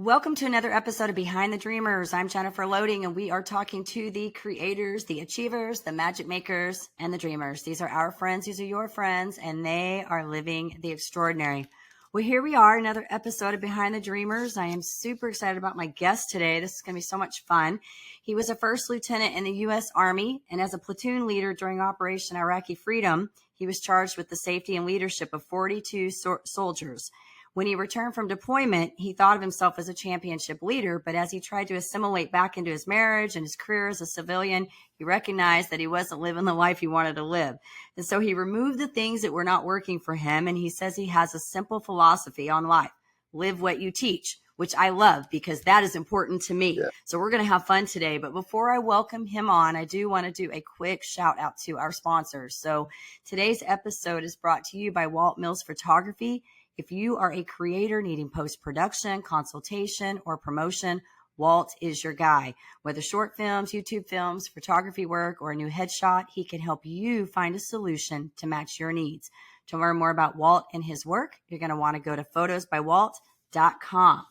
Welcome to another episode of Behind the Dreamers. I'm Jennifer Loehding, and we are talking to the creators, the achievers, the magic makers, and the dreamers. These are our friends. These are your friends, and they are living the extraordinary. Well, here we are, another episode of Behind the Dreamers. I am super excited about my guest today. This is going to be so much fun. He was a first lieutenant in the U.S. Army, and as a platoon leader during Operation Iraqi Freedom, he was charged with the safety and leadership of 42 soldiers. When he returned from deployment, he thought of himself as a championship leader, but as he tried to assimilate back into his marriage and his career as a civilian, he recognized that he wasn't living the life he wanted to live. And so he removed the things that were not working for him, and he says he has a simple philosophy on life. Live what you teach, which I love because that is important to me. Yeah. So we're going to have fun today. But before I welcome him on, I do want to do a quick shout out to our sponsors. So today's episode is brought to you by Walt Mills Photography. If you are a creator needing post-production, consultation, or promotion, Walt is your guy. Whether short films, YouTube films, photography work, or a new headshot, he can help you find a solution to match your needs. To learn more about Walt and his work, you're going to want to go to photosbywalt.com.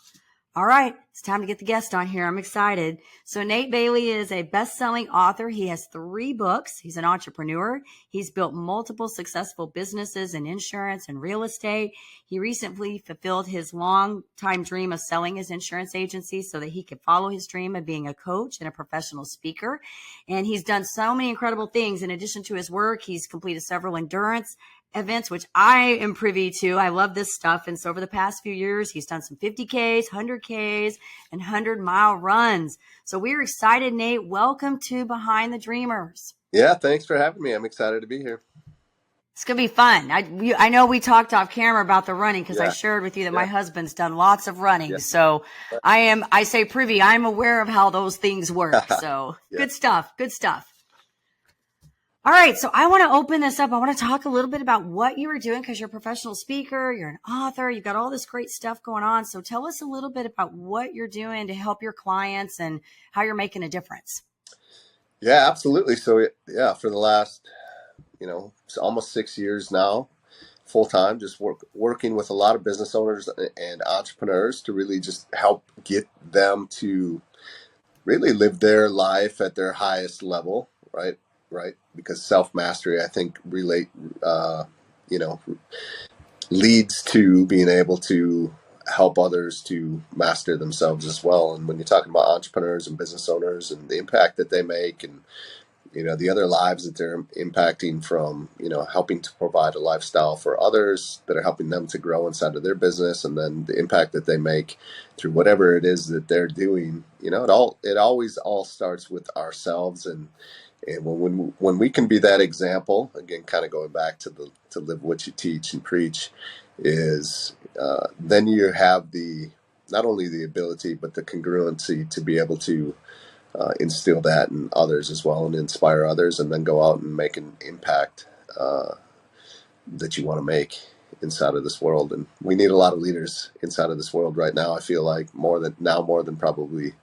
All right, it's time to get the guest on here. I'm excited. So Nate Bailey is a best-selling author. He has 3 books. He's an entrepreneur. He's built multiple successful businesses in insurance and real estate. He recently fulfilled his long-time dream of selling his insurance agency so that he could follow his dream of being a coach and a professional speaker. And he's done so many incredible things. In addition to his work, he's completed several endurance events, which I am privy to. I love this stuff. And so over the past few years, he's done some 50Ks, 100Ks, and 100-mile runs. So we're excited, Nate. Welcome to Behind the Dreamers. Yeah, thanks for having me. I'm excited to be here. It's going to be fun. I know we talked off camera about the running because I shared with you that my husband's done lots of running. Yeah. So I say privy. I'm aware of how those things work. So Good stuff. Good stuff. All right. So I want to open this up. I want to talk a little bit about what you were doing because you're a professional speaker. You're an author. You've got all this great stuff going on. So tell us a little bit about what you're doing to help your clients and how you're making a difference. Yeah, absolutely. So for the last, it's almost 6 years now, full time, just working with a lot of business owners and entrepreneurs to really just help get them to really live their life at their highest level, right? Because self-mastery, I think, leads to being able to help others to master themselves as well. And when you're talking about entrepreneurs and business owners and the impact that they make and, the other lives that they're impacting from, helping to provide a lifestyle for others that are helping them to grow inside of their business, and then the impact that they make through whatever it is that they're doing, it always all starts with ourselves. And when we can be that example, again, kind of going back to live what you teach and preach, is then you have not only the ability but the congruency to be able to instill that in others as well and inspire others, and then go out and make an impact that you want to make inside of this world. And we need a lot of leaders inside of this world right now. I feel like more than probably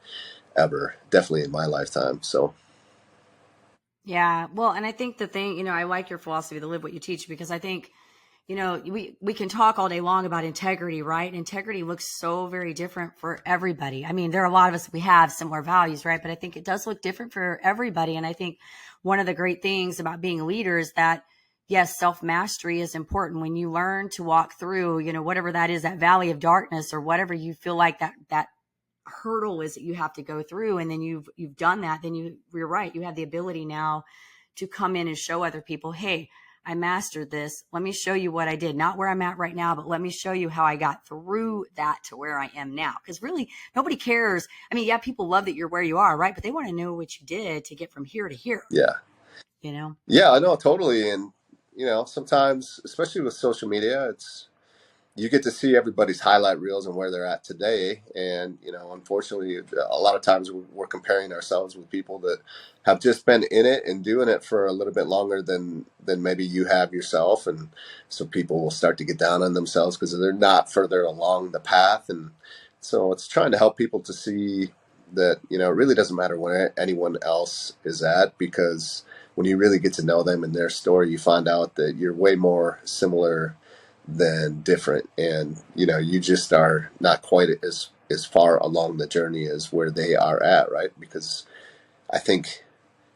ever, definitely in my lifetime. So. Yeah. Well, and I think the thing, I like your philosophy to live what you teach, because I think, we can talk all day long about integrity, right? Integrity looks so very different for everybody. I mean, there are a lot of us, we have similar values, right? But I think it does look different for everybody. And I think one of the great things about being a leader is that, yes, self-mastery is important. When you learn to walk through, whatever that is, that valley of darkness, or whatever you feel like that hurdle is that you have to go through, and then you've done that, then you're right. You have the ability now to come in and show other people, hey, I mastered this. Let me show you what I did. Not where I'm at right now, but let me show you how I got through that to where I am now. Because really, nobody cares. I mean, yeah, people love that you're where you are, right? But they want to know what you did to get from here to here. Yeah. Yeah, I know, totally. And, sometimes, especially with social media, you get to see everybody's highlight reels and where they're at today. And, unfortunately, a lot of times we're comparing ourselves with people that have just been in it and doing it for a little bit longer than maybe you have yourself. And so people will start to get down on themselves because they're not further along the path. And so it's trying to help people to see that, it really doesn't matter where anyone else is at, because when you really get to know them and their story, you find out that you're way more similar than different, and you just are not quite as as far along the journey as where they are at, right? Because I think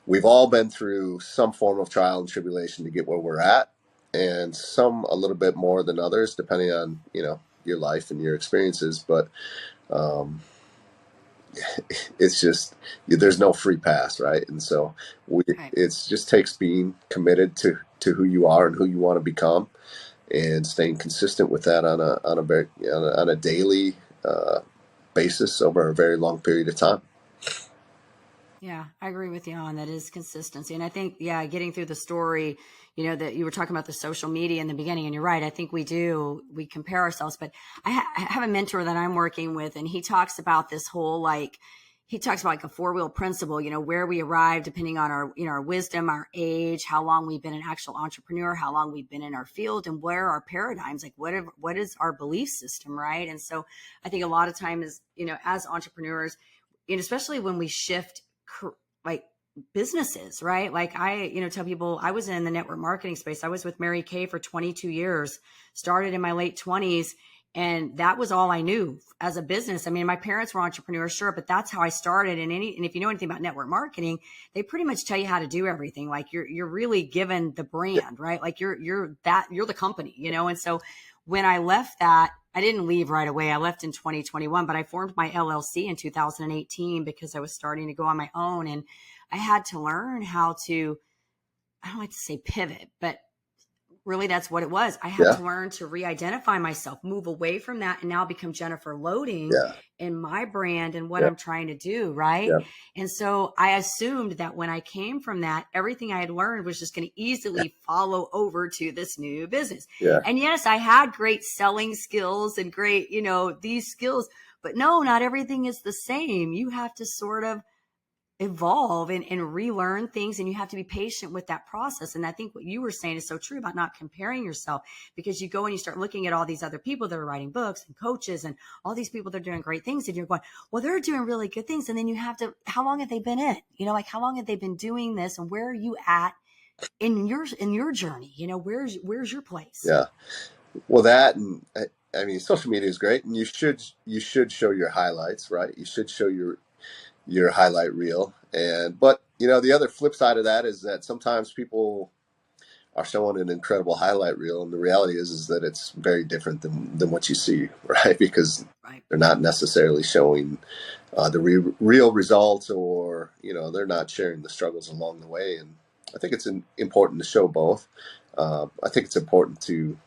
we've all been through some form of trial and tribulation to get where we're at, and some a little bit more than others, depending on, your life and your experiences. But um, it's just, there's no free pass, right? And so Right. it just takes being committed to who you are and who you want to become, and staying consistent with that on a daily basis over a very long period of time. Yeah, I agree with you on that is consistency. And I think, yeah, getting through the story, that you were talking about the social media in the beginning, and you're right. I think we compare ourselves, but I have a mentor that I'm working with, and he talks about this whole, he talks about like a 4-wheel principle, where we arrive depending on our wisdom, our age, how long we've been an actual entrepreneur, how long we've been in our field, and where our paradigms, like what is our belief system, right? And so I think a lot of times, as entrepreneurs, and especially when we shift like businesses, right? Like I, tell people I was in the network marketing space. I was with Mary Kay for 22 years, started in my late 20s. And that was all I knew as a business. I mean, my parents were entrepreneurs, sure, but that's how I started. And if you know anything about network marketing, they pretty much tell you how to do everything. Like you're really given the brand, right? Like you're the company, And so when I left that, I didn't leave right away. I left in 2021, but I formed my LLC in 2018 because I was starting to go on my own, and I had to learn how to, I don't like to say pivot, but really that's what it was. I had Yeah. to learn to re-identify myself, move away from that, and now become Jennifer Loehding Yeah. in my brand and what Yeah. I'm trying to do. Right. Yeah. And so I assumed that when I came from that, everything I had learned was just going to easily follow over to this new business. Yeah. And yes, I had great selling skills and great, these skills, but no, not everything is the same. You have to sort of evolve and relearn things, and you have to be patient with that process. And I think what you were saying is so true about not comparing yourself, because you go and you start looking at all these other people that are writing books and coaches and all these people that are doing great things, and you're going, well, they're doing really good things. And then you have to, how long have they been in, like how long have they been doing this, and where are you at in your journey? Where's your place? Yeah. Well, that, and I mean, social media is great, and you should show your highlights, right? You should show your highlight reel. But the other flip side of that is that sometimes people are showing an incredible highlight reel, and the reality is that it's very different than what you see, right? Because Right. they're not necessarily showing the real results, or they're not sharing the struggles along the way. And I think it's important to show both. I think it's important to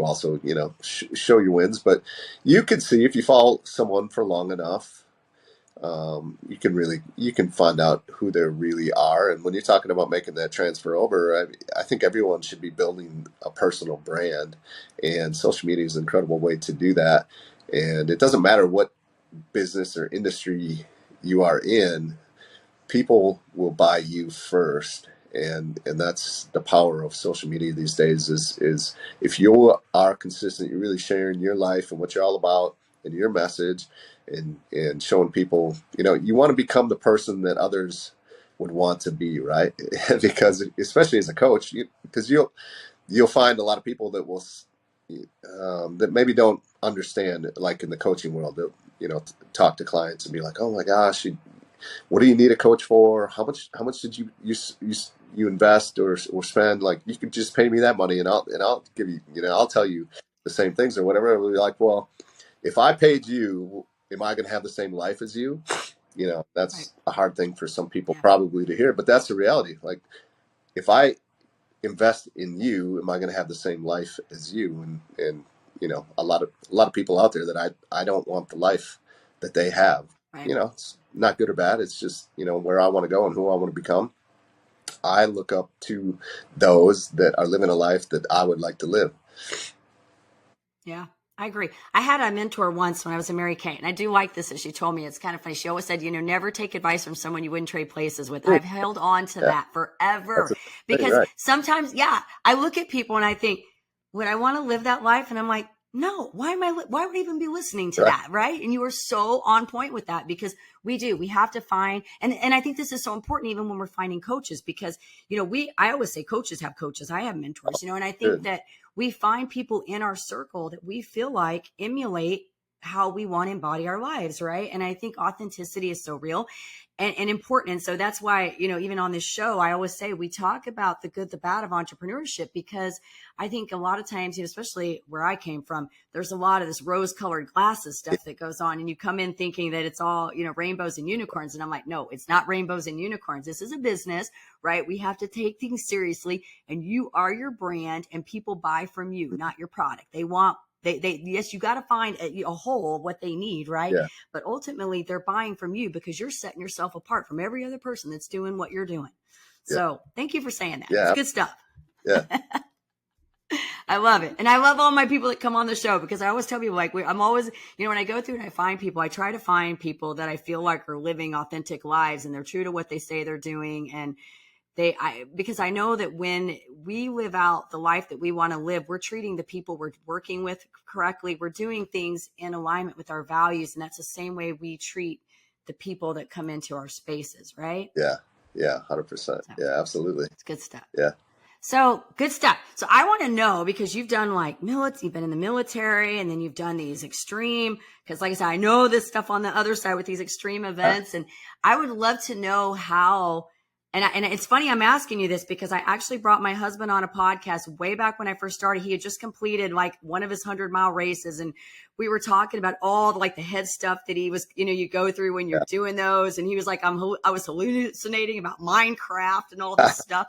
also show your wins, but you can see, if you follow someone for long enough, you can find out who they really are. And when you're talking about making that transfer over, I think everyone should be building a personal brand, and social media is an incredible way to do that. And it doesn't matter what business or industry you are in, people will buy you first. And that's the power of social media these days, is if you are consistent, you're really sharing your life and what you're all about and your message, and showing people, you want to become the person that others would want to be, right? Because especially as a coach, because you'll find a lot of people that will that maybe don't understand, like in the coaching world, that talk to clients and be like, oh my gosh, what do you need a coach for? How much did you invest or spend? Like, you could just pay me that money, and I'll give you, I'll tell you the same things or whatever. It'll be like, well, if I paid you, am I going to have the same life as you? That's Right. a hard thing for some people Yeah. probably to hear, but that's the reality. Like, if I invest in you, am I going to have the same life as you? And a lot of people out there that I don't want the life that they have. Right. It's not good or bad. It's just, where I want to go and who I want to become. I look up to those that are living a life that I would like to live. Yeah, I agree. I had a mentor once when I was in Mary Kay, and I do like this that she told me. It's kind of funny. She always said, never take advice from someone you wouldn't trade places with. And I've held on to Yeah, that that's forever, a thing, because right? sometimes, yeah, I look at people and I think, would I want to live that life? And I'm like, no, why why would I even be listening to Right. that? Right. And you are so on point with that, because we have to find, and I think this is so important even when we're finding coaches, because, I always say coaches have coaches. I have mentors, and I think Good. that we find people in our circle that we feel like emulate how we want to embody our lives, right? And I think authenticity is so real and important. And so that's why, even on this show, I always say we talk about the good, the bad of entrepreneurship, because I think a lot of times, especially where I came from, there's a lot of this rose colored glasses stuff that goes on. And you come in thinking that it's all, rainbows and unicorns. And I'm like, no, it's not rainbows and unicorns. This is a business, right? We have to take things seriously, and you are your brand, and people buy from you, not your product. They yes, you got to find a whole of what they need, right? Yeah. But ultimately they're buying from you because you're setting yourself apart from every other person that's doing what you're doing. Yeah. So thank you for saying that. Yeah. It's good stuff. Yeah. I love it. And I love all my people that come on the show, because I always tell people, like, I'm always, when I go through and I find people, I try to find people that I feel like are living authentic lives and they're true to what they say they're doing. And because I know that when we live out the life that we want to live, we're treating the people we're working with correctly. We're doing things in alignment with our values. And that's the same way we treat the people that come into our spaces, right? Yeah. Yeah. 100%. Yeah, absolutely. It's good stuff. Yeah. So good stuff. So I want to know, because you've done you've been in the military, and then you've done these extreme, because like I said, I know this stuff on the other side with these extreme events. And I would love to know how. And it's funny I'm asking you this, because I actually brought my husband on a podcast way back when I first started. He had just completed one of his 100-mile races. And we were talking about all the head stuff that he was, you go through when you're doing those. And he was like, I was hallucinating about Minecraft and all this stuff.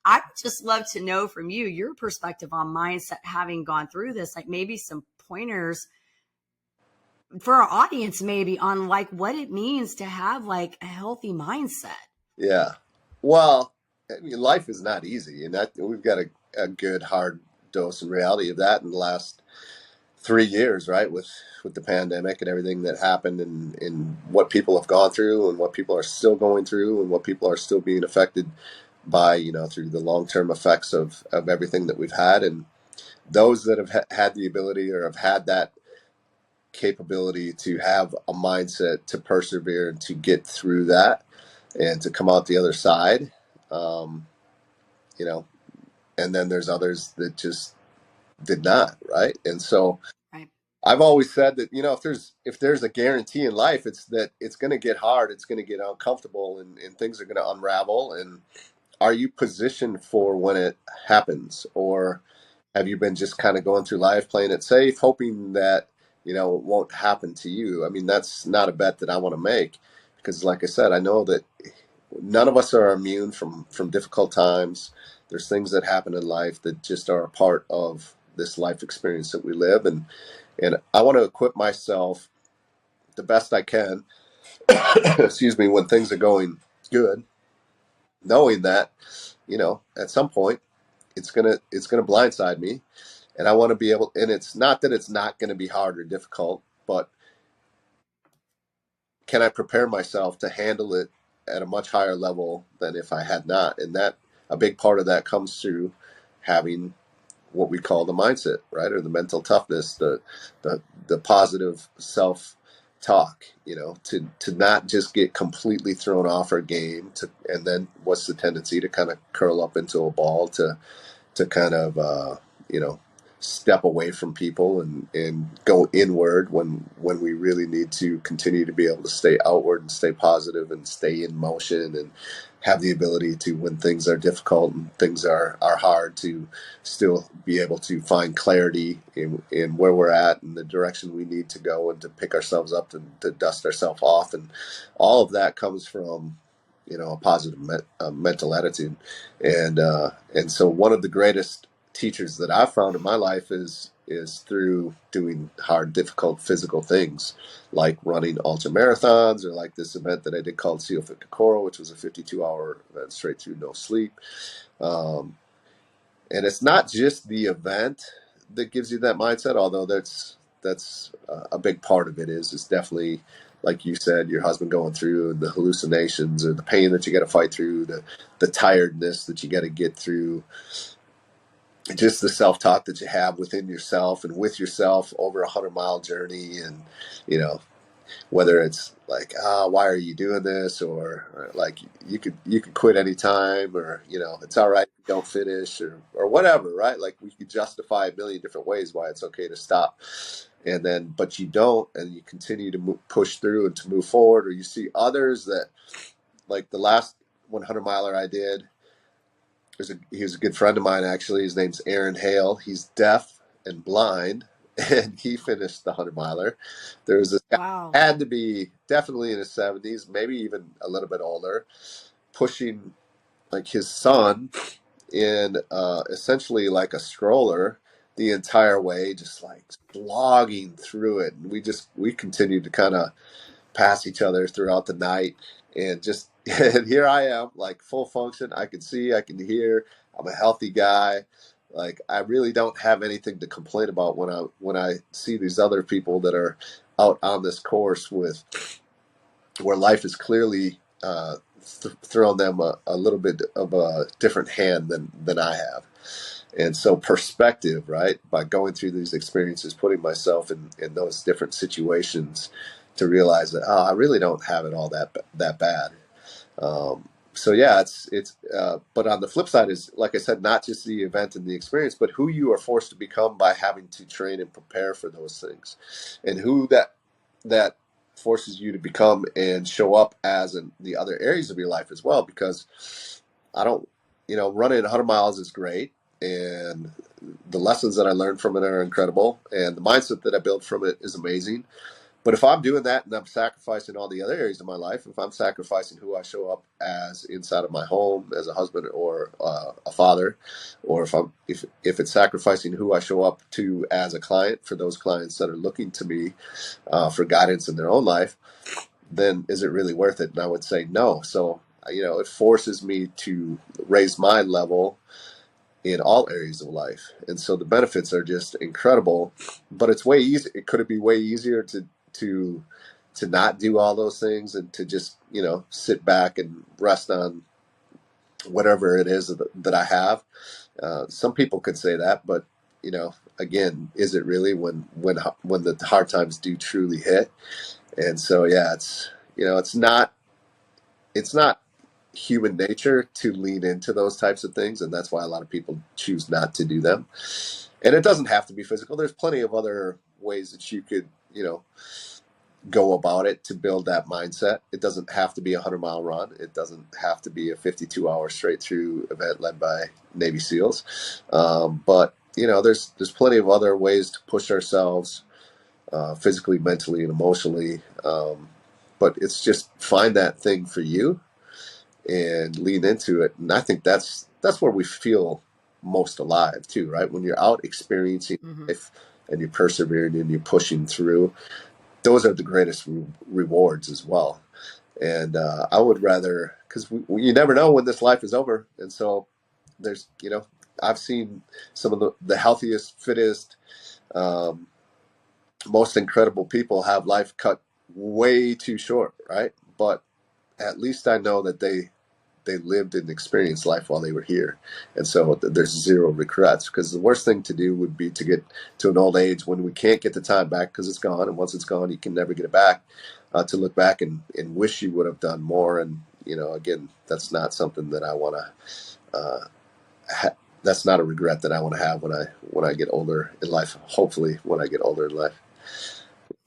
I would just love to know from you, your perspective on mindset, having gone through this, maybe some pointers for our audience, maybe on what it means to have a healthy mindset. Yeah. Well, I mean, life is not easy, and that we've got a good hard dose and reality of that in the last 3 years, right? With the pandemic and everything that happened, and what people have gone through, and what people are still going through, and what people are still being affected by, through the long-term effects of everything that we've had. And those that have had the ability, or have had that capability to have a mindset to persevere and to get through that and to come out the other side, and then there's others that just did not, right? And so Right. I've always said that, if there's a guarantee in life, it's that it's going to get hard, it's going to get uncomfortable, and things are going to unravel. And are you positioned for when it happens, or have you been just kind of going through life playing it safe, hoping that it won't happen to you? I mean, that's not a bet that I want to make, because like I said, I know that none of us are immune from difficult times. There's things that happen in life that just are a part of this life experience that we live, and I want to equip myself the best I can excuse me, when things are going good, knowing that at some point it's gonna blindside me, and I want to be able. And it's not that it's not going to be hard or difficult, but can I prepare myself to handle it at a much higher level than if I had not? And that, a big part of that comes through having what we call the mindset, right? Or the mental toughness, the positive self talk, to not just get completely thrown off our game, and then what's the tendency to kind of curl up into a ball, to kind of step away from people and go inward, when we really need to continue to be able to stay outward and stay positive and stay in motion, and have the ability to, when things are difficult and things are hard, to still be able to find clarity in where we're at and the direction we need to go, and to pick ourselves up, to dust ourselves off. And all of that comes from a positive mental attitude. And so one of the greatest teachers that I've found in my life is through doing hard, difficult physical things, like running ultra marathons, or like this event that I did called Seal Fit Kokoro, which was a 52-hour event straight through, no sleep. And it's not just the event that gives you that mindset, although that's a big part of it. Is definitely, like you said, your husband going through, and the hallucinations, or the pain that you got to fight through, the tiredness that you got to get through, just the self-talk that you have within yourself and with yourself over 100-mile journey. And whether it's like, why are you doing this, or like you could quit anytime, or it's all right if you don't finish, or whatever, right? Like, we could justify a million different ways why it's okay to stop. and then, but you don't, and you continue to push through and to move forward. Or you see others that, like the last 100 miler I did, he was a good friend of mine, actually. His name's Aaron Hale. He's deaf and blind, and he finished the 100 miler. There was this guy, Wow. had to be definitely in his 70s, maybe even a little bit older, pushing like his son in essentially like a stroller the entire way, just like slogging through it. And we continued to kind of pass each other throughout the night, and just and here I am, like full function. I can see, I can hear. I'm a healthy guy. Like I really don't have anything to complain about when I see these other people that are out on this course with where life is clearly thrown them a little bit of a different hand than I have. And so perspective, right? By going through these experiences, putting myself in those different situations to realize that, oh, I really don't have it all that bad. So yeah, but on the flip side is, like I said, not just the event and the experience, but who you are forced to become by having to train and prepare for those things, and who that forces you to become and show up as in the other areas of your life as well. Because I don't, running 100 miles is great, and the lessons that I learned from it are incredible, and the mindset that I built from it is amazing. But if I'm doing that and I'm sacrificing all the other areas of my life, if I'm sacrificing who I show up as inside of my home as a husband or a father, or if it's sacrificing who I show up to as a client for those clients that are looking to me for guidance in their own life, then is it really worth it? And I would say no. So it forces me to raise my level in all areas of life, and so the benefits are just incredible. But it's way easy. Could it be way easier to not do all those things and to just sit back and rest on whatever it is that I have? Some people could say that, but again, is it really when the hard times do truly hit? And so yeah, it's not human nature to lean into those types of things, and that's why a lot of people choose not to do them. And it doesn't have to be physical. There's plenty of other ways that you could go about it to build that mindset. It doesn't have to be a 100-mile run. It doesn't have to be a 52-hour straight through event led by Navy SEALs. But there's plenty of other ways to push ourselves physically, mentally, and emotionally. But it's just find that thing for you and lean into it. And I think that's where we feel most alive too, right? When you're out experiencing life and you're persevering and you're pushing through, those are the greatest rewards as well. And I would rather, because you never know when this life is over. And so there's, I've seen some of the healthiest, fittest, most incredible people have life cut way too short, right? But at least I know that they lived and experienced life while they were here. And so there's zero regrets, because the worst thing to do would be to get to an old age when we can't get the time back because it's gone. And once it's gone, you can never get it back, to look back and wish you would have done more. And, again, that's not something that I want to, that's not a regret that I want to have when I get older in life, hopefully when I get older in life.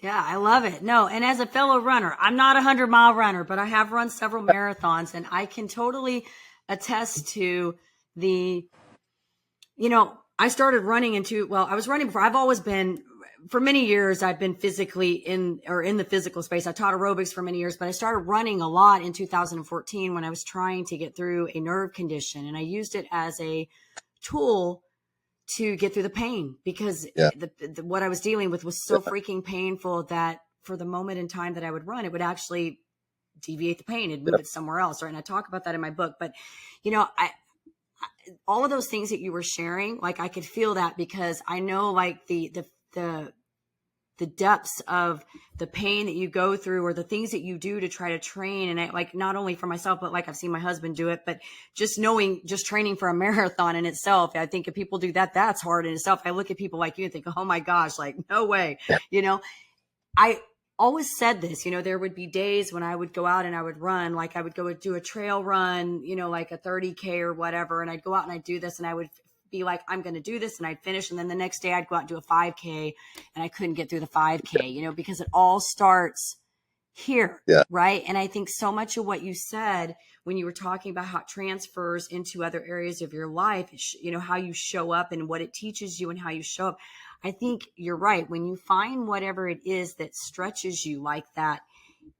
Yeah, I love it. No, and as a fellow runner, I'm not a 100-mile runner, but I have run several marathons, and I can totally attest to I started running I was running before. I've always been, for many years, I've been physically in the physical space. I taught aerobics for many years, but I started running a lot in 2014 when I was trying to get through a nerve condition, and I used it as a tool to get through the pain, because Yeah. what I was dealing with was so freaking painful that for the moment in time that I would run, it would actually deviate the pain and move it somewhere else. Right. And I talk about that in my book, but all of those things that you were sharing, like I could feel that, because I know like the depths of the pain that you go through, or the things that you do to try to train. And I, like, not only for myself, but like I've seen my husband do it, but just training for a marathon in itself. I think if people do that, that's hard in itself. I look at people like you and think, oh my gosh, like no way, I always said this, there would be days when I would go out and I would run, like I would go do a trail run, like a 30K or whatever. And I'd go out and I'd do this, and I would be like, I'm going to do this, and I'd finish. And then the next day I'd go out and do a 5K and I couldn't get through the 5K, because it all starts here. Yeah. Right. And I think so much of what you said when you were talking about how it transfers into other areas of your life, how you show up and what it teaches you and how you show up. I think you're right. When you find whatever it is that stretches you like that,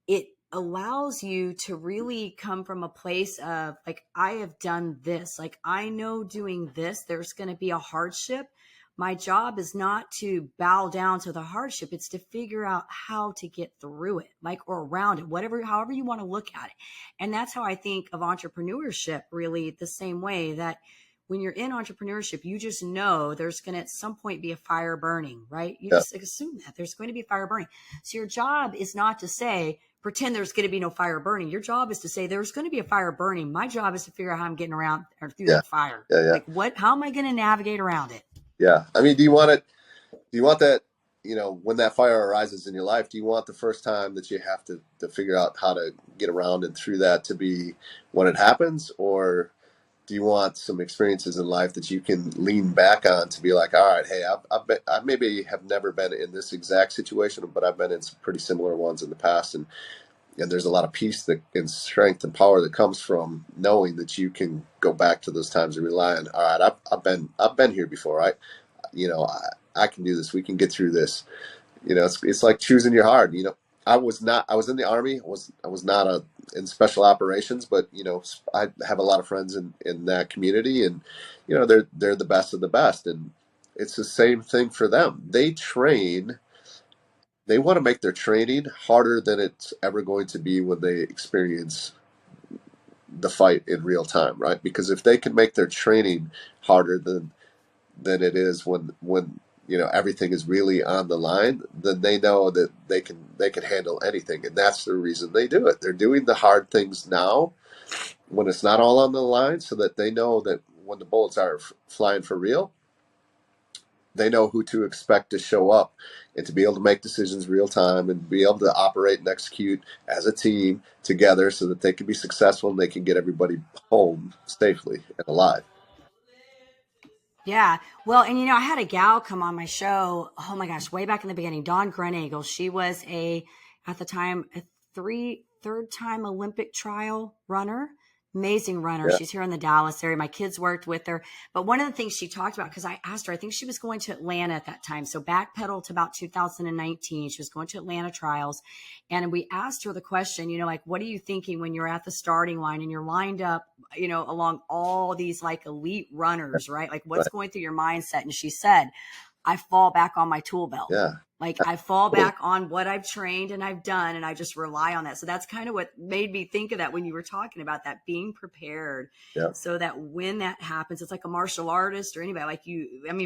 it allows you to really come from a place of like, I have done this. Like, I know doing this, there's going to be a hardship. My job is not to bow down to the hardship. It's to figure out how to get through it, like, or around it, however you want to look at it. And that's how I think of entrepreneurship, really the same way that when you're in entrepreneurship, you just know there's going to at some point be a fire burning, right? You just assume that there's going to be a fire burning. So your job is not to say, pretend there's going to be no fire burning. Your job is to say there's going to be a fire burning. My job is to figure out how I'm getting around or through that fire. Like how am I going to navigate around it? Yeah. I mean, do you want that, when that fire arises in your life, do you want the first time that you have to figure out how to get around and through that to be when it happens? Or do you want some experiences in life that you can lean back on to be like, all right, hey, I maybe have never been in this exact situation, but I've been in some pretty similar ones in the past. And there's a lot of peace and strength and power that comes from knowing that you can go back to those times and rely on, all right, I've been here before, right? I can do this. We can get through this. It's like choosing your hard. I was in the Army. I was not in special operations, but I have a lot of friends in that community, and they're the best of the best, and it's the same thing for them. They want to make their training harder than it's ever going to be when they experience the fight in real time, right? Because if they can make their training harder than it is when everything is really on the line, then they know that they can handle anything, and that's the reason they do it. They're doing the hard things now when it's not all on the line, so that they know that when the bullets are flying for real, they know who to expect to show up and to be able to make decisions real time and be able to operate and execute as a team together so that they can be successful and they can get everybody home safely and alive. Yeah. Well, and I had a gal come on my show. Oh my gosh, way back in the beginning, Dawn Grenagel. She was at the time, a third time Olympic trial runner. Amazing runner. Yeah. She's here in the Dallas area. My kids worked with her. But one of the things she talked about, because I asked her, I think she was going to Atlanta at that time. So backpedal to about 2019. She was going to Atlanta trials. And we asked her the question, like, what are you thinking when you're at the starting line and you're lined up, along all these like elite runners, right? Like what's going through your mindset? And she said, I fall back on my tool belt. Yeah. Like I fall back on what I've trained and I've done, and I just rely on that. So that's kind of what made me think of that when you were talking about that, being prepared. Yeah. So that when that happens, it's like a martial artist or anybody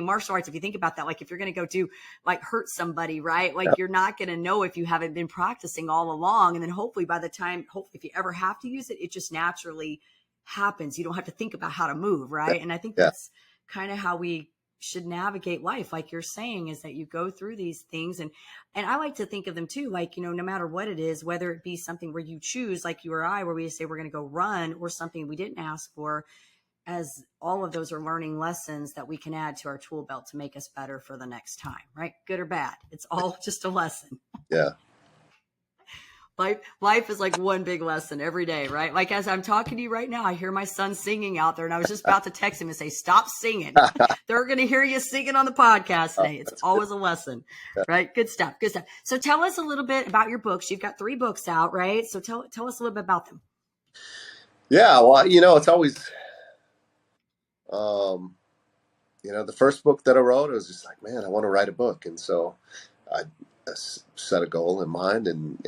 martial arts, if you think about that, like if you're going to go do like hurt somebody, right? Like you're not going to know if you haven't been practicing all along. And then hopefully if you ever have to use it, it just naturally happens. You don't have to think about how to move. Right. And I think that's kind of how we should navigate life, like you're saying, is that you go through these things. And I like to think of them too, like, no matter what it is, whether it be something where you choose, like you or I, where we say we're going to go run, or something we didn't ask for, as all of those are learning lessons that we can add to our tool belt to make us better for the next time, right? Good or bad. It's all just a lesson. Yeah. Life is like one big lesson every day, right? Like as I'm talking to you right now, I hear my son singing out there, and I was just about to text him and say, stop singing. They're going to hear you singing on the podcast today. It's always a lesson, right? Good stuff. Good stuff. So tell us a little bit about your books. You've got 3 books out, right? So tell us a little bit about them. Yeah. Well, it's always, the first book that I wrote, I was just like, man, I want to write a book. And so I set a goal in mind and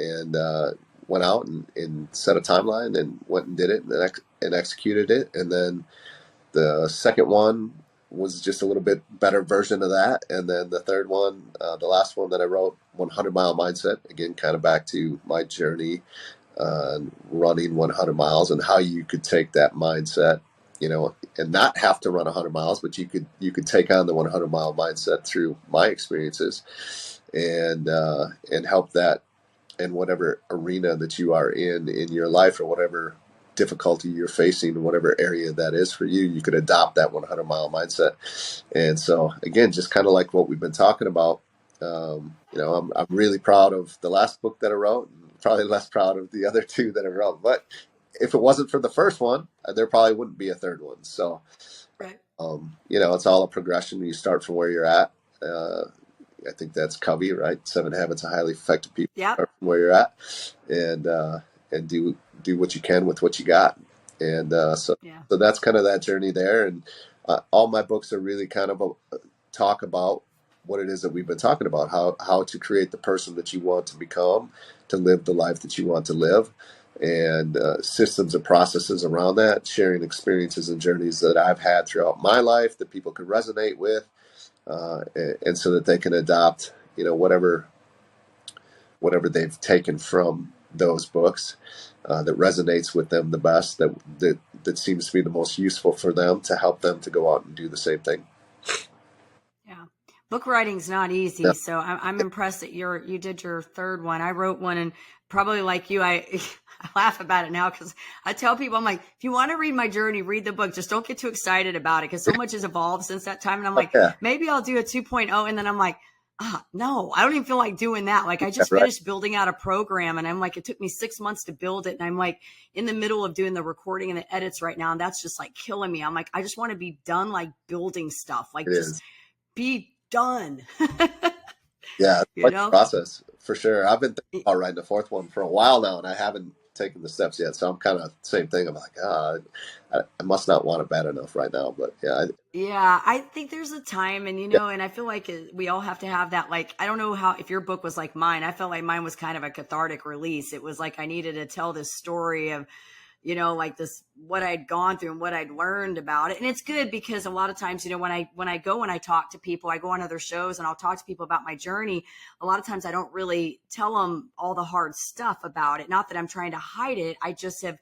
went out and set a timeline and went and did it and executed it. And then the second one was just a little bit better version of that. And then the third one, the last one that I wrote, 100 Mile Mindset, again, kind of back to my journey running 100 miles and how you could take that mindset, and not have to run 100 miles, but you could take on the 100 mile mindset through my experiences and help that in whatever arena that you are in your life, or whatever difficulty you're facing, whatever area that is for you, you could adopt that 100-mile mindset. And so, again, just kind of like what we've been talking about, I'm really proud of the last book that I wrote, and probably less proud of the other two that I wrote. But if it wasn't for the first one, there probably wouldn't be a third one. So, Right. it's all a progression. You start from where you're at. I think that's Covey, right? 7 Habits of Highly Effective People. Yep. Start from where you're at, and do what you can with what you got. And so Yeah. that's kind of that journey there. And all my books are really kind of talk about what it is that we've been talking about, how to create the person that you want to become, to live the life that you want to live, and systems and processes around that, sharing experiences and journeys that I've had throughout my life that people can resonate with, and so that they can adopt, whatever they've taken from those books that resonates with them the best, that seems to be the most useful for them, to help them to go out and do the same thing. Yeah. Book writing's not easy. Yeah. So I'm impressed that you did your third one. I wrote one, and probably like you, I laugh about it now because I tell people, I'm like, if you want to read my journey, read the book. Just don't get too excited about it because so much has evolved since that time. And I'm like, Yeah. maybe I'll do a 2.0. And then I'm like, no, I don't even feel like doing that. Like I just Right. finished building out a program, and I'm like, it took me 6 months to build it. And I'm like in the middle of doing the recording and the edits right now. And that's just like killing me. I'm like, I just want to be done, like building stuff, like It just is. be done. Yeah, it's You quite the know? process for sure. I've been thinking about writing a fourth one for a while now, and I haven't taken the steps yet. So I'm kind of same thing. I'm like, I must not want it bad enough right now. But yeah, Yeah, I think there's a time, and and I feel like we all have to have that. Like, I don't know if your book was like mine. I felt like mine was kind of a cathartic release. It was like I needed to tell this story of, like this, what I'd gone through and what I'd learned about it. And it's good because a lot of times, when I go and I talk to people, I go on other shows and I'll talk to people about my journey. A lot of times I don't really tell them all the hard stuff about it. Not that I'm trying to hide it. I just have,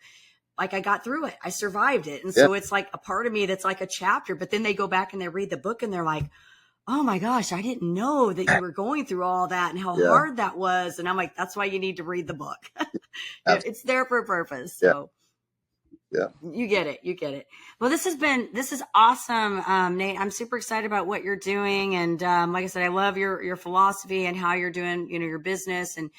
like, I got through it. I survived it. And yeah, so it's like a part of me that's like a chapter, but then they go back and they read the book and they're like, oh my gosh, I didn't know that you were going through all that and how yeah, hard that was. And I'm like, that's why you need to read the book. absolutely. It's there for a purpose. Yeah, So yeah. you get it. You get it. Well, this is awesome, Nate. I'm super excited about what you're doing. And like I said, I love your philosophy and how you're doing, your business and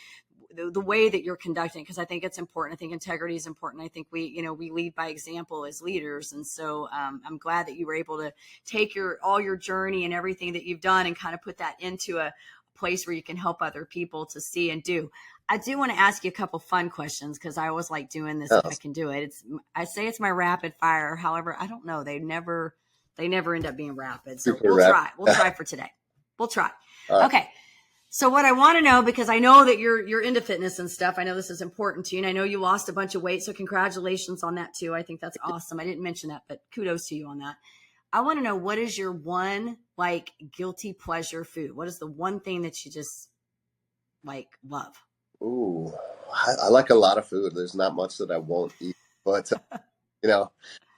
the way that you're conducting, because I think it's important. I think integrity is important. I think we lead by example as leaders. And so I'm glad that you were able to take all your journey and everything that you've done and kind of put that into a place where you can help other people to see and do. I do want to ask you a couple fun questions because I always like doing this if I can do it. I say it's my rapid fire. However, I don't know. They never end up being rapid. So Super rap. We'll try for today. We'll try. All right. Okay. So what I want to know, because I know that you're into fitness and stuff, I know this is important to you, and I know you lost a bunch of weight, so congratulations on that too. I think that's awesome. I didn't mention that, but kudos to you on that. I want to know, what is your one like guilty pleasure food? What is the one thing that you just like love? Ooh, I like a lot of food. There's not much that I won't eat, but you know,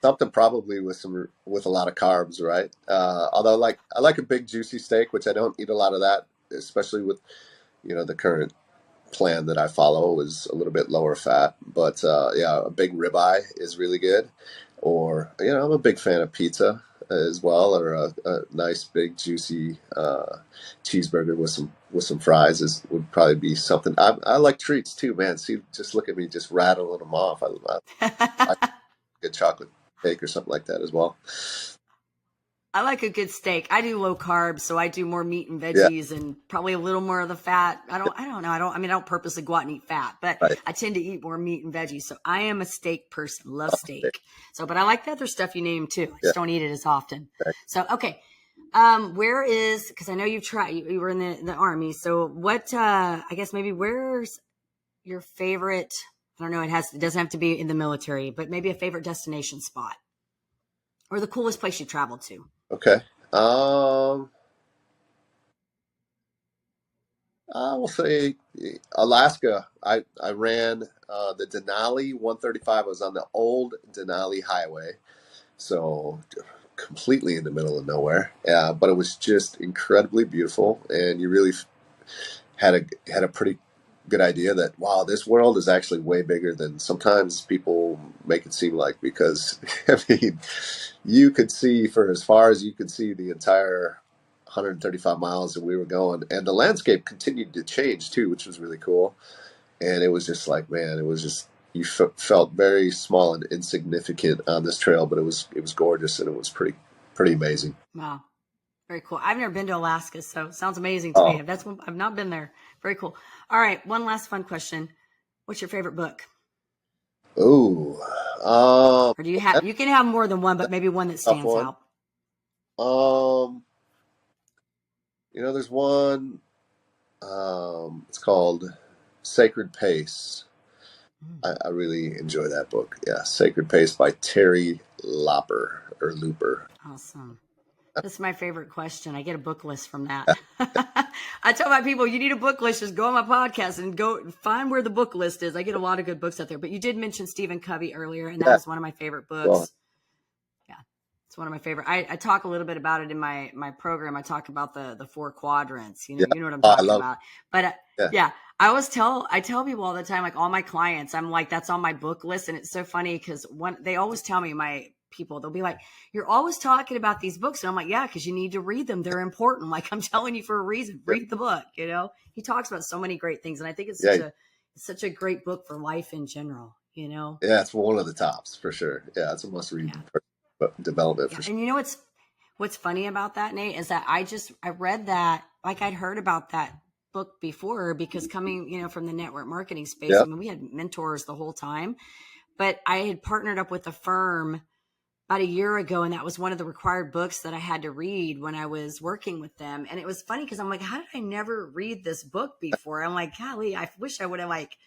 something probably with a lot of carbs, right? Although I like a big juicy steak, which I don't eat a lot of that, especially with the current plan that I follow is a little bit lower fat. But yeah, a big ribeye is really good. Or I'm a big fan of pizza as well, or a nice big juicy cheeseburger with some fries would probably be something. I like treats too, man. See, just look at me, just rattling them off. I good chocolate cake or something like that as well. I like a good steak. I do low carb, so I do more meat and Yeah, veggies and probably a little more of the fat. I don't know. I don't purposely go out and eat fat, but right. I tend to eat more meat and veggies. So I am a steak person, love Okay. steak. So, but I like the other stuff you named too. I Yeah. just don't eat it as often. Okay. So, okay. Because I know you were in the army. So what, I guess maybe where's your favorite, I don't know, it doesn't have to be in the military, but maybe a favorite destination spot or the coolest place you traveled to. Okay. I will say Alaska. I ran the Denali 135. I was on the old Denali Highway, so completely in the middle of nowhere. But it was just incredibly beautiful, and you really had a pretty good idea that, wow, this world is actually way bigger than sometimes people make it seem like, because I mean, you could see for as far as you could see the entire 135 miles that we were going, and the landscape continued to change too, which was really cool. And it was just like, man, it was just, you felt very small and insignificant on this trail, but it was gorgeous, and it was pretty amazing. Wow. Very cool. I've never been to Alaska, so it sounds amazing to me. Oh, I've not been there. Very cool. All right. One last fun question. What's your favorite book? ooh, Or do you that's have, you can have more than one, but maybe one that a tough stands one. out. Um, there's one. It's called Sacred Pace. Mm, I really enjoy that book. Yeah, Sacred Pace by Terry Looper or Looper. awesome. This is my favorite question. I get a book list from that. I tell my people, you need a book list, just go on my podcast and go find where the book list is. I get a lot of good books out there. But you did mention Stephen Covey earlier, and that Yeah, is one of my favorite well, books. Yeah, it's one of my favorite. I talk a little bit about it in my program. I talk about the four quadrants. yeah. You know what I'm Oh, I talking love. about. But Yeah, yeah, I tell people all the time, like all my clients, I'm like, that's on my book list, and it's so funny because they always tell me, my people, they'll be like, you're always talking about these books, and I'm like, yeah, because you need to read them. They're important. Like, I'm telling you for a reason. yeah, Read the book. He talks about so many great things, and I think it's yeah. such a great book for life in general. Yeah, it's one of the tops for sure. Yeah, it's a must-read Yeah. development Yeah. for sure. And what's funny about that, Nate, is that I read that, like, I'd heard about that book before, because coming, from the network marketing space, Yeah, I mean, we had mentors the whole time, but I had partnered up with a firm about a year ago, and that was one of the required books that I had to read when I was working with them. And it was funny because I'm like, how did I never read this book before? I'm like, golly, I wish I would have, like,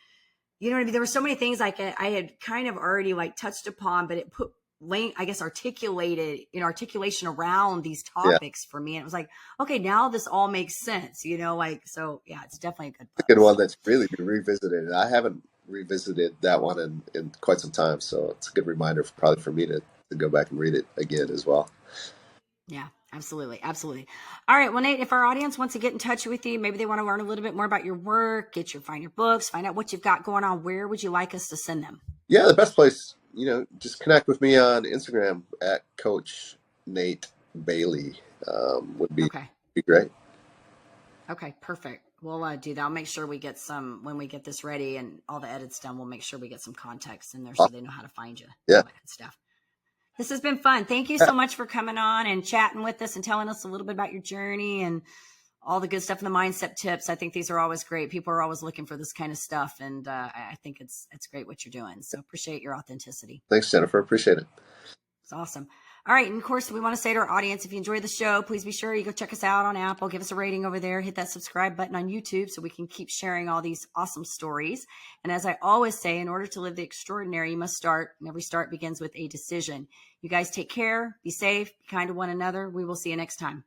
you know what I mean? There were so many things like I had kind of already like touched upon, but it put I guess articulated, articulation around these yeah. topics for me. And it was like, okay, now this all makes sense, like, so yeah, it's definitely a good It's book. a good one So that's really been revisited. I haven't revisited that one in quite some time, so it's a good reminder probably for me to go back and read it again as well. yeah, absolutely. Absolutely. All right. Well, Nate, if our audience wants to get in touch with you, maybe they want to learn a little bit more about your work, find your books, find out what you've got going on, where would you like us to send them? Yeah, the best place, just connect with me on Instagram at Coach Nate Bailey. Would Okay. be great. Okay, perfect. We'll do that. I'll make sure we get some, when we get this ready and all the edits done, we'll make sure we get some context in there so Awesome. they know how to find you, Yeah. all that good stuff. This has been fun. Thank you so much for coming on and chatting with us and telling us a little bit about your journey and all the good stuff and the mindset tips. I think these are always great. People are always looking for this kind of stuff. And I think it's great what you're doing. So appreciate your authenticity. Thanks, Jennifer. Appreciate it. It's awesome. All right. And of course, we want to say to our audience, if you enjoy the show, please be sure you go check us out on Apple, give us a rating over there, hit that subscribe button on YouTube so we can keep sharing all these awesome stories. And as I always say, in order to live the extraordinary, you must start, and every start begins with a decision. You guys take care, be safe, be kind to one another. We will see you next time.